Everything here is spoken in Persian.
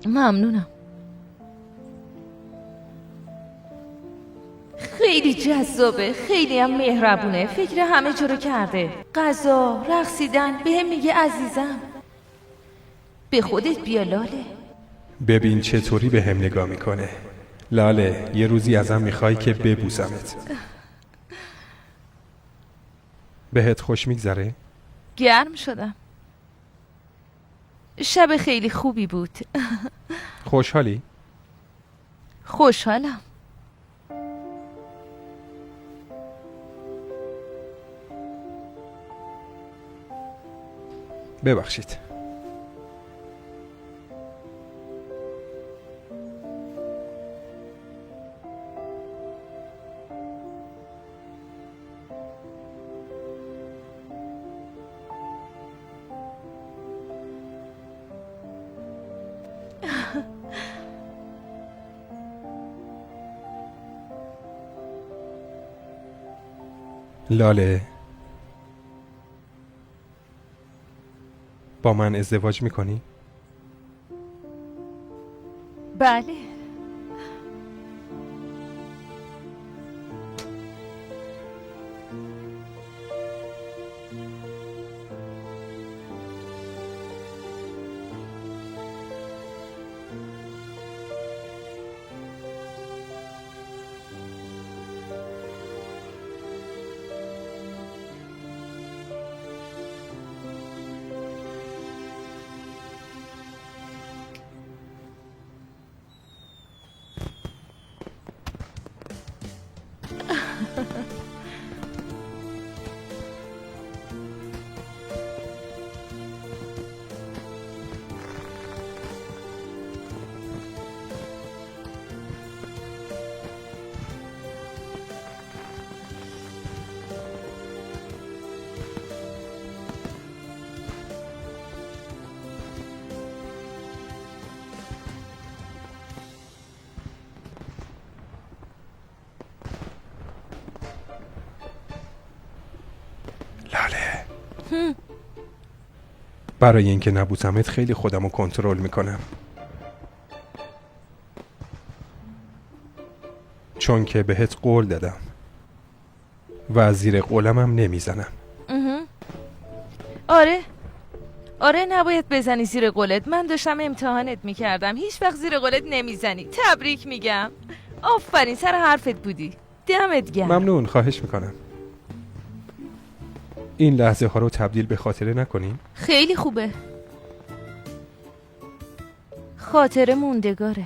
ممنونم. خیلی جذابه، خیلی هم مهربونه، فکر همه جا رو کرده. غذا، رقصیدن، بهم میگه عزیزم. به خودت بیا لاله. ببین چطوری به هم نگاه میکنه. لاله یه روزی ازم میخوای که ببوسمت. بهت خوش میگذره؟ گرم شدم. شب خیلی خوبی بود. خوشحالی؟ خوشحالم. ببخشید. لاله با من ازدواج میکنی؟ بله. لاله برای اینکه نبوسمت خیلی خودمو کنترل میکنم، چون که بهت قول دادم و از زیر قولمم نمیزنم. آره نباید بزنی زیر قولت. من داشتم امتحانت میکردم، هیچ وقت زیر قولت نمیزنی. تبریک میگم. آفرین، سر حرفت بودی. دمت گرم. ممنون، خواهش میکنم. این لحظه ها رو تبدیل به خاطره نکنیم. خیلی خوبه. خاطره موندگاره.